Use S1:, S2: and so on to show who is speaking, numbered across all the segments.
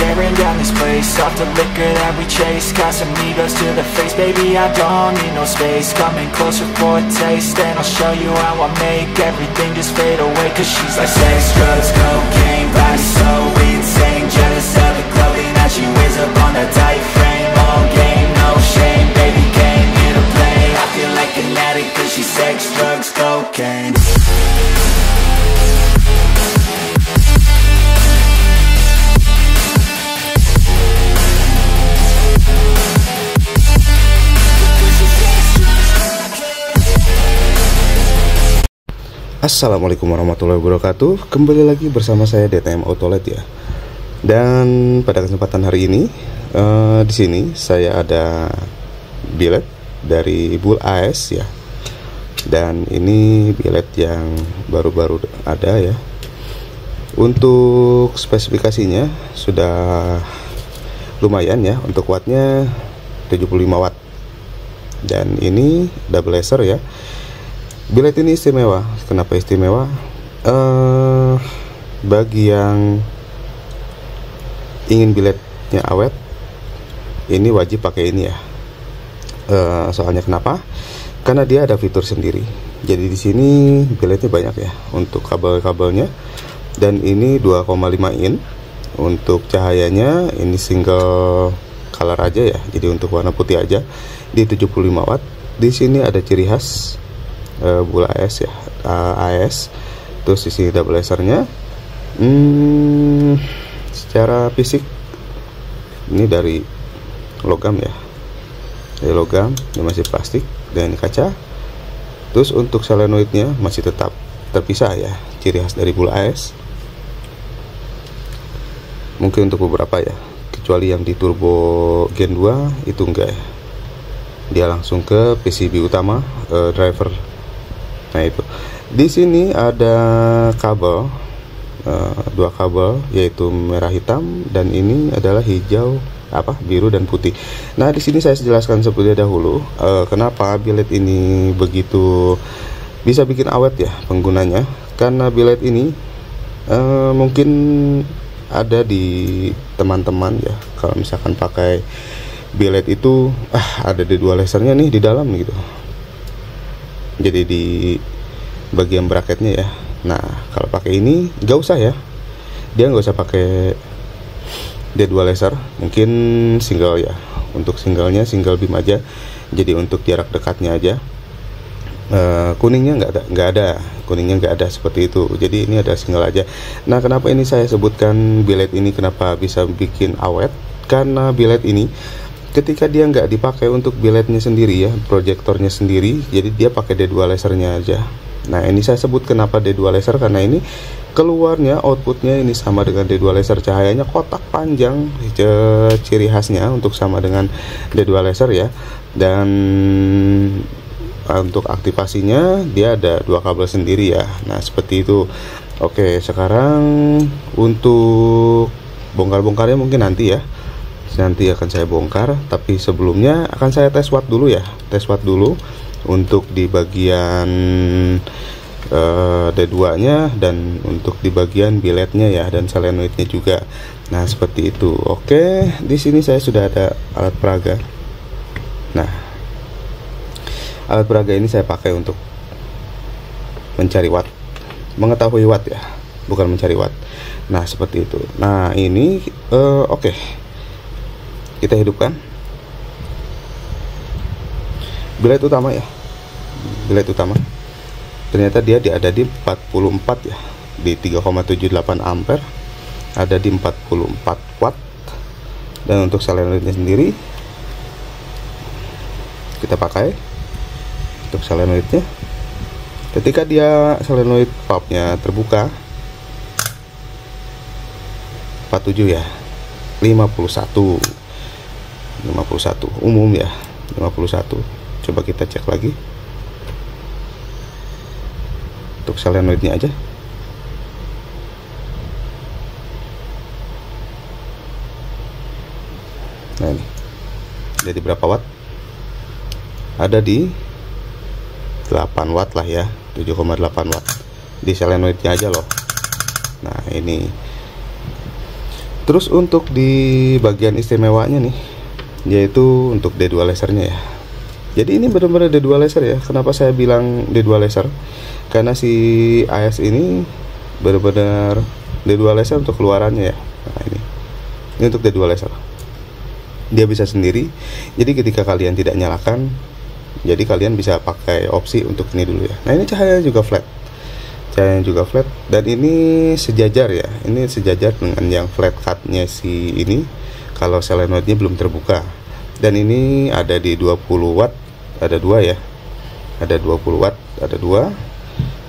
S1: tearing down this place. Off the liquor that we chase, Casamigos to the face. Baby, I don't need no space. Coming closer for a taste, and I'll show you how I make everything just fade away. Cause she's like sex, drugs, cocaine, body so insane. Jealous of the clothing that she wears up on a tight frame. All game, no shame, baby came here to play. I feel like an addict cause she's sex, drugs, cocaine.
S2: Assalamualaikum warahmatullahi wabarakatuh. Kembali lagi bersama saya DTM Autolet ya. Dan pada kesempatan hari ini di sini saya ada billet dari Bull AS ya. Dan ini billet yang baru-baru ada ya. Untuk spesifikasinya sudah lumayan ya. Untuk wattnya 75 watt. Dan ini double laser ya. Billet ini istimewa. Kenapa istimewa? Bagi yang ingin billetnya awet, ini wajib pakai ini ya. Soalnya kenapa? Karena dia ada fitur sendiri. Jadi di sini billetnya banyak ya untuk kabel-kabelnya. Dan ini 2,5 in. Untuk cahayanya ini single color aja ya. Jadi untuk warna putih aja di 75 watt. Di sini ada ciri khas Bull AS ya, AS. Terus di sini double lasernya. Secara fisik ini dari logam ya, dari logam, ini masih plastik dan kaca. Terus untuk solenoidnya masih tetap terpisah ya, ciri khas dari Bull AS. Mungkin untuk beberapa ya, kecuali yang di turbo gen 2 itu enggak ya, dia langsung ke PCB utama driver. Nah itu di sini ada kabel, dua kabel, yaitu merah hitam dan ini adalah hijau, biru dan putih. Nah di sini saya jelaskan seperti dahulu kenapa billet ini begitu bisa bikin awet ya penggunanya. Karena billet ini mungkin ada di teman-teman ya, kalau misalkan pakai billet itu ada di dua lasernya nih di dalam gitu. Jadi di bagian bracketnya ya. Nah kalau pakai ini nggak usah ya, dia nggak usah pakai D2 laser, mungkin single ya. Untuk singlenya single beam aja. Jadi untuk jarak dekatnya aja. Kuningnya nggak ada, kuningnya nggak ada seperti itu. Jadi ini ada single aja. Nah kenapa ini saya sebutkan billet ini kenapa bisa bikin awet? Karena billet ini ketika dia nggak dipakai untuk billetnya sendiri ya, proyektornya sendiri, jadi dia pakai D2 lasernya aja. Nah ini saya sebut kenapa D2 laser, karena ini keluarnya outputnya ini sama dengan D2 laser, cahayanya kotak panjang, ciri khasnya untuk sama dengan D2 laser ya. Dan untuk aktivasinya dia ada dua kabel sendiri ya. Nah seperti itu. Oke, sekarang untuk bongkar-bongkarnya mungkin nanti ya. Nanti akan saya bongkar, tapi sebelumnya akan saya tes watt dulu ya, tes watt dulu untuk di bagian D2 nya dan untuk di bagian billetnya ya, dan solenoidnya juga. Nah seperti itu. Oke, di sini saya sudah ada alat peraga. Nah alat peraga ini saya pakai untuk mencari watt, mengetahui watt ya, bukan mencari watt. Nah seperti itu. Nah ini oke. Kita hidupkan billet utama ya, billet utama. Ternyata dia ada di 44 ya, di 3,78 ampere, ada di 44 watt. Dan untuk solenoidnya sendiri kita pakai untuk solenoidnya. Ketika dia solenoid valve-nya terbuka 47 ya, 51 umum ya, 51. Coba kita cek lagi untuk solenoidnya aja. Nah ini jadi berapa watt? Ada di 8 watt lah ya, 7,8 watt di solenoidnya aja loh. Nah ini Terus untuk di bagian istimewanya nih, yaitu untuk D2 lasernya ya. Jadi ini benar-benar D2 laser ya. Kenapa saya bilang D2 laser? Karena si AS ini benar-benar D2 laser untuk keluarannya ya. Nah, ini untuk D2 laser. Dia bisa sendiri. Jadi ketika kalian tidak nyalakan, jadi kalian bisa pakai opsi untuk ini dulu ya. Nah, ini cahaya juga flat. Cahayanya juga flat, dan ini sejajar ya. Ini sejajar dengan yang flat cut-nya si ini kalau solenoidnya belum terbuka. Dan ini ada di 20 watt, ada dua ya. Ada 20 watt, ada dua.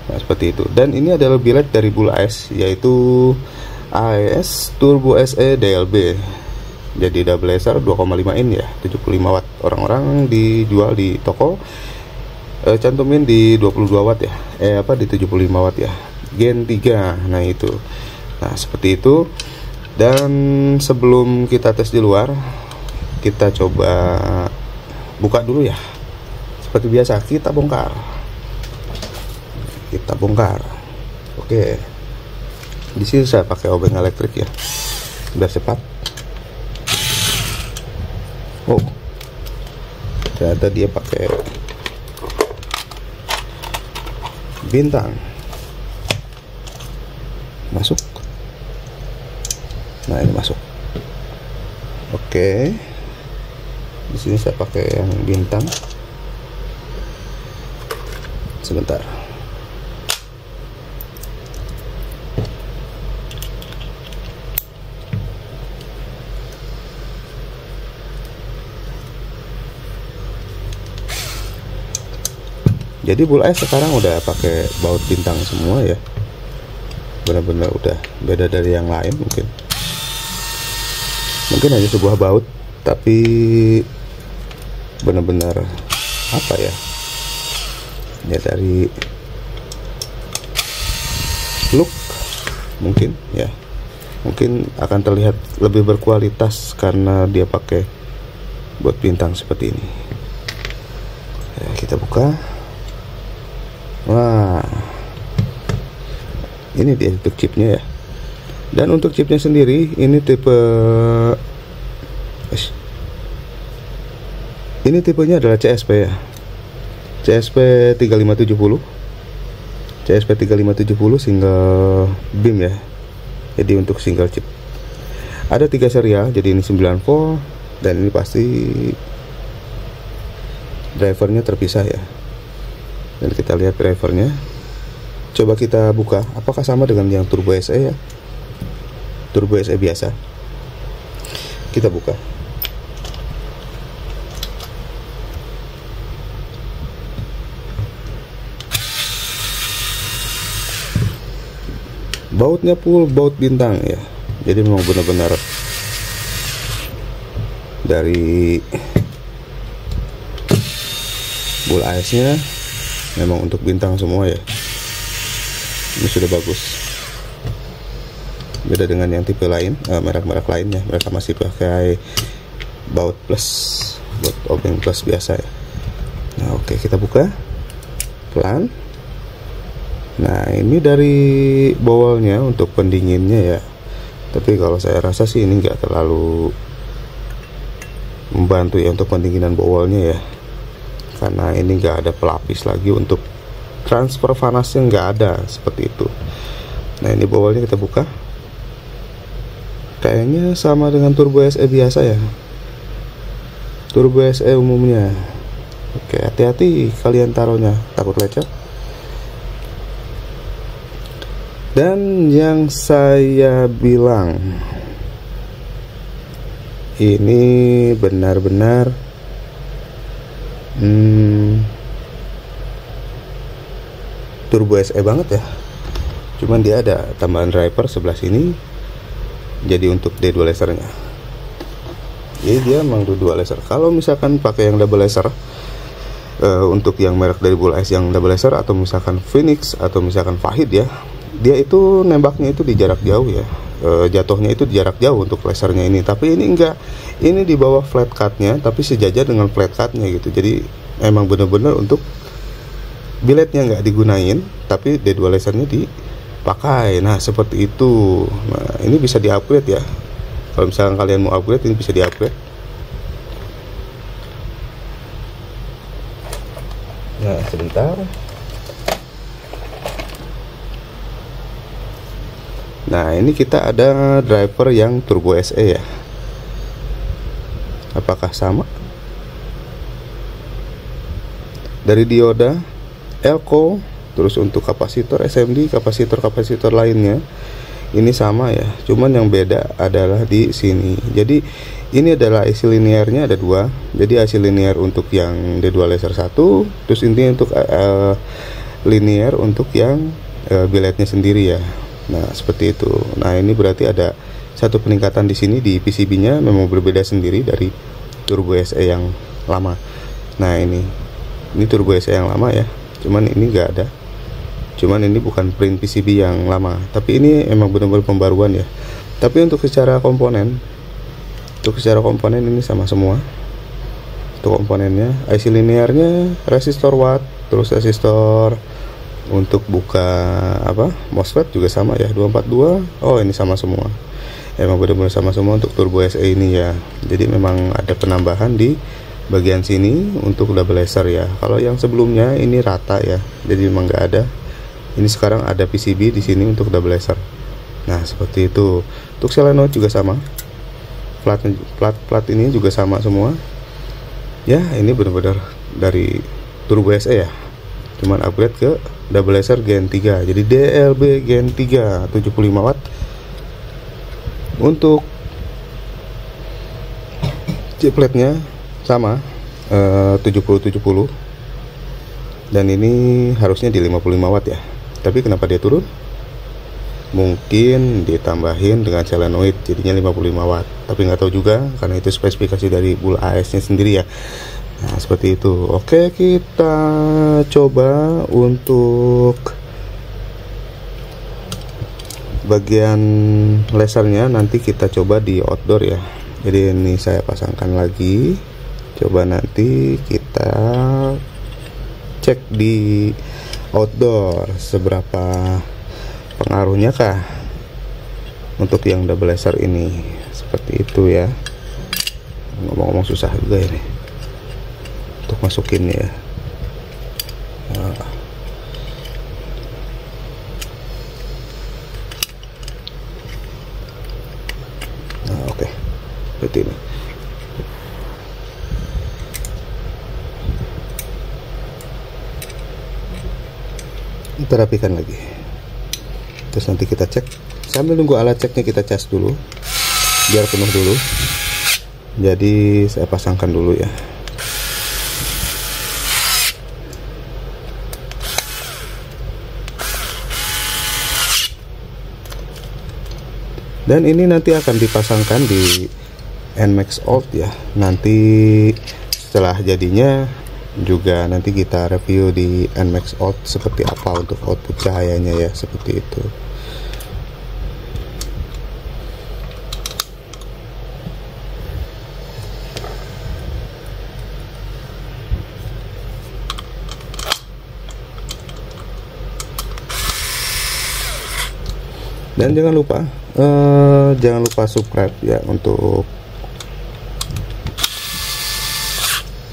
S2: Nah, seperti itu. Dan ini adalah biled dari Bull AS, yaitu AES Turbo SE DLB. Jadi double laser 2,5 in ya, 75 watt. Orang-orang dijual di toko cantumin di 22 watt ya, di 75 watt ya, Gen 3. Nah itu, nah seperti itu. Dan sebelum kita tes di luar, kita coba buka dulu ya. Seperti biasa kita bongkar. Oke, di sini saya pakai obeng elektrik ya, biar cepat. Oh, ternyata dia pakai bintang. Masuk. Nah, ini masuk. Oke. Di sini saya pakai yang bintang. Sebentar. Jadi Bull AS sekarang udah pakai baut bintang semua ya. Benar-benar udah beda dari yang lain mungkin. Mungkin hanya sebuah baut, tapi benar-benar apa ya? Ya dari look mungkin ya. Mungkin akan terlihat lebih berkualitas karena dia pakai baut bintang seperti ini. Ya, kita buka. Wah, ini dia untuk chipnya ya. Dan untuk chipnya sendiri ini tipenya adalah CSP ya, CSP 3570 single beam ya. Jadi untuk single chip ada 3 serial, jadi ini 9 volt, dan ini pasti drivernya terpisah ya. Dan kita lihat drivernya. Coba kita buka, apakah sama dengan yang Turbo SE ya, Turbo SE biasa. Kita buka. Bautnya full baut bintang ya. Jadi memang benar-benar dari Bull AS nya memang untuk bintang semua ya. Ini sudah bagus. Beda dengan yang tipe lain, merek-merek lainnya, mereka masih pakai baut plus, baut obeng plus biasa ya. Nah oke, kita buka pelan. Nah ini dari bowelnya untuk pendinginnya ya. Tapi kalau saya rasa sih ini nggak terlalu membantu ya untuk pendinginan bowelnya ya, karena ini nggak ada pelapis lagi untuk transfer panasnya, nggak ada seperti itu. Nah ini bowelnya kita buka, kayaknya sama dengan Turbo SE biasa ya, Turbo SE umumnya. Oke, hati-hati kalian taruhnya, takut lecet. Dan yang saya bilang ini benar-benar Turbo SE banget ya. Cuman dia ada tambahan driver sebelah sini, jadi untuk D2 lasernya. Jadi dia memang D2 laser. Kalau misalkan pakai yang double laser, untuk yang merek dari Bull AS yang double laser, atau misalkan Phoenix atau misalkan Fahid ya, dia itu nembaknya itu di jarak jauh ya, jatuhnya itu di jarak jauh untuk lasernya ini. Tapi ini enggak, ini di bawah flat cutnya tapi sejajar dengan flat cutnya gitu. Jadi emang bener-bener untuk biletnya nggak digunain, tapi D2 lasernya dipakai. Nah seperti itu. Nah ini bisa di upgrade ya, Kalau misalkan kalian mau upgrade, ini bisa di upgrade. Nah, sebentar. Nah, ini kita ada driver yang turbo SE ya. Apakah sama? Dari dioda, elko, terus untuk kapasitor SMD, kapasitor lainnya ini sama ya. Cuman yang beda adalah di sini. Jadi ini adalah IC linearnya ada dua. Jadi IC linear untuk yang D2 laser 1, terus ini untuk linear untuk yang billetnya sendiri ya. Nah, seperti itu. Nah, ini berarti ada satu peningkatan di sini di PCB-nya memang berbeda sendiri dari turbo SE yang lama. Nah, ini turbo SE yang lama ya. Cuman ini enggak ada. Cuman ini bukan print PCB yang lama, tapi ini emang benar-benar pembaruan ya. Tapi untuk secara komponen ini sama semua. Untuk komponennya, IC linearnya, resistor watt, terus resistor untuk buka MOSFET juga sama ya, 242. Oh, ini sama semua. Emang benar-benar sama semua untuk turbo SE ini ya. Jadi memang ada penambahan di bagian sini untuk double laser ya. Kalau yang sebelumnya ini rata ya, jadi memang nggak ada. Ini sekarang ada PCB di sini untuk double laser. Nah, seperti itu. Untuk solenoid juga sama. Plat ini juga sama semua. Ya, ini benar-benar dari turbo SE ya. Cuman upgrade ke double laser Gen 3. Jadi DLB Gen 3 75 watt. Untuk chipletnya sama 7070. Dan ini harusnya di 55 watt ya. Tapi kenapa dia turun? Mungkin ditambahin dengan solenoid jadinya 55 watt. Tapi nggak tahu juga karena itu spesifikasi dari bull AS nya sendiri ya. Nah, seperti itu. Oke, kita coba untuk bagian lasernya nanti kita coba di outdoor ya. Jadi ini saya pasangkan lagi. Coba nanti kita cek di outdoor seberapa pengaruhnya kah untuk yang double laser ini. Seperti itu ya. Ngomong-ngomong susah juga ini untuk masukin ya. Nah, oke. Berarti ini kita rapikan lagi, terus nanti kita cek. Sambil nunggu alat ceknya kita cas dulu biar penuh dulu. Jadi saya pasangkan dulu ya. Dan ini nanti akan dipasangkan di NMAX Old ya. Nanti setelah jadinya juga nanti kita review di NMAX Old seperti apa untuk output cahayanya ya, seperti itu. Dan jangan lupa subscribe ya untuk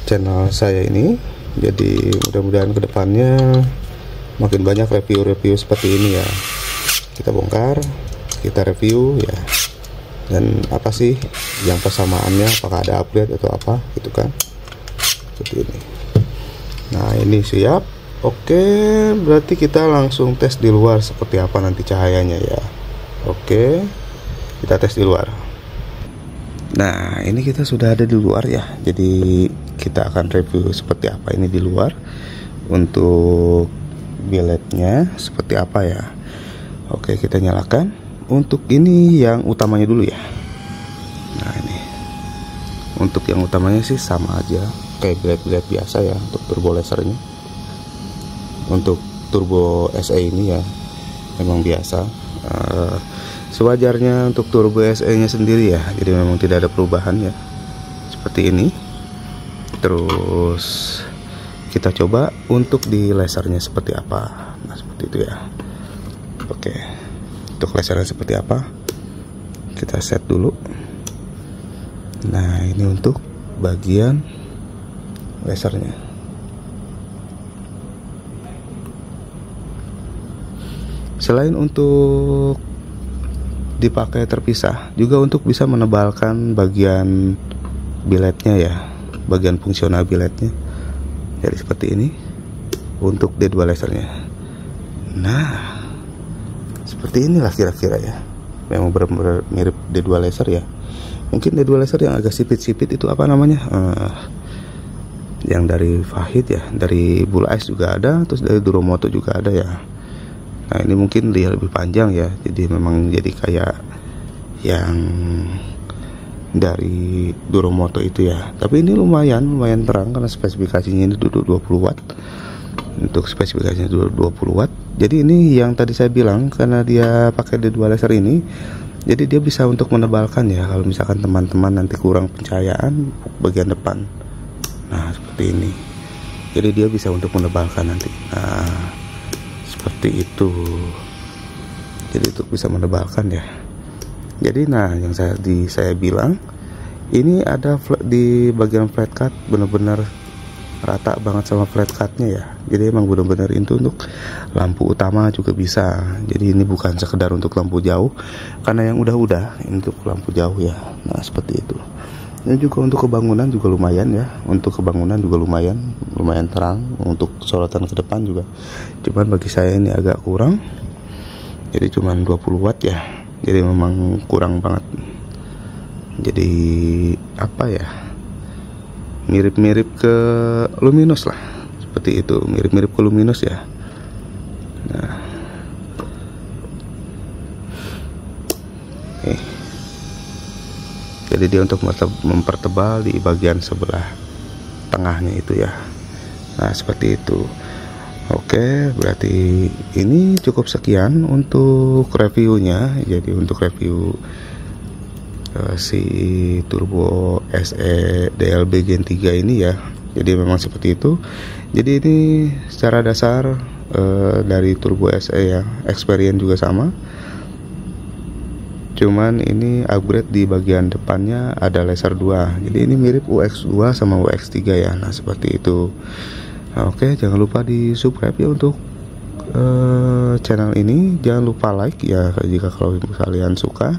S2: channel saya ini. Jadi mudah-mudahan kedepannya makin banyak review-review seperti ini ya. Kita bongkar, kita review ya. Dan apa sih yang persamaannya, apakah ada upgrade atau apa gitu kan, seperti ini. Nah, ini siap. Oke, berarti kita langsung tes di luar seperti apa nanti cahayanya ya. Oke, kita tes di luar. Nah, ini kita sudah ada di luar ya. Jadi kita akan review seperti apa ini di luar. Untuk billetnya seperti apa ya. Oke, kita nyalakan. Untuk ini yang utamanya dulu ya. Nah, ini untuk yang utamanya sih sama aja kayak billet-billet biasa ya untuk turbo lasernya. Untuk turbo SE ini ya memang biasa, sewajarnya untuk turbo SE nya sendiri ya. Jadi memang tidak ada perubahan ya, seperti ini. Terus kita coba untuk di lasernya seperti apa. Nah, seperti itu ya. Oke, untuk lasernya seperti apa kita set dulu. Nah, ini untuk bagian lasernya. Selain untuk dipakai terpisah, juga untuk bisa menebalkan bagian biletnya ya, bagian fungsional biletnya. Jadi seperti ini untuk D2 lasernya. Nah, seperti inilah kira-kira ya. Memang benar-benar mirip D2 laser ya. Mungkin D2 laser yang agak sipit-sipit itu apa namanya? Yang dari Fahid ya, dari Bull Ice juga ada, terus dari Duromoto juga ada ya. Nah, ini mungkin dia lebih panjang ya. Jadi memang jadi kayak yang dari Duromoto itu ya. Tapi ini lumayan terang karena spesifikasinya ini duduk 20 watt. Untuk spesifikasinya 20 watt. Jadi ini yang tadi saya bilang, karena dia pakai D2 laser ini, jadi dia bisa untuk menebalkan ya. Kalau misalkan teman-teman nanti kurang pencahayaan bagian depan, nah seperti ini. Jadi dia bisa untuk menebalkan nanti. Nah, seperti itu. Jadi itu bisa menebalkan ya. Jadi nah, yang saya bilang ini ada di bagian flat cut benar-benar rata banget sama flat cutnya ya. Jadi emang benar-benar itu untuk lampu utama juga bisa. Jadi ini bukan sekedar untuk lampu jauh, karena yang udah ini untuk lampu jauh ya. Nah seperti itu. Ini juga untuk kebangunan juga lumayan ya. Untuk kebangunan juga lumayan terang. Untuk sorotan ke depan juga. Cuman bagi saya ini agak kurang. Jadi cuman 20 watt ya. Jadi memang kurang banget. Jadi apa ya? Mirip-mirip ke Luminous lah. Seperti itu, mirip-mirip ke Luminous ya. Nah. Jadi dia untuk mempertebal di bagian sebelah tengahnya itu ya. Nah seperti itu. Oke, berarti ini cukup sekian untuk reviewnya. Jadi untuk review si Turbo SE DLB Gen 3 ini ya. Jadi memang seperti itu. Jadi ini secara dasar dari Turbo SE ya, experience juga sama. Cuman ini upgrade di bagian depannya ada laser 2. Jadi ini mirip UX2 sama UX3 ya. Nah seperti itu. Oke, jangan lupa di subscribe ya untuk channel ini. Jangan lupa like ya jika kalau kalian suka.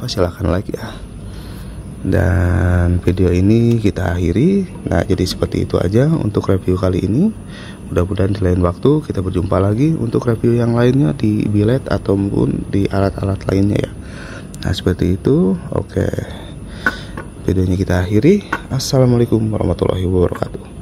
S2: Silahkan like ya. Dan video ini kita akhiri. Nah jadi seperti itu aja untuk review kali ini. Mudah-mudahan di lain waktu kita berjumpa lagi untuk review yang lainnya di bilet ataupun di alat-alat lainnya ya. Nah seperti itu. Oke, videonya kita akhiri. Assalamualaikum warahmatullahi wabarakatuh.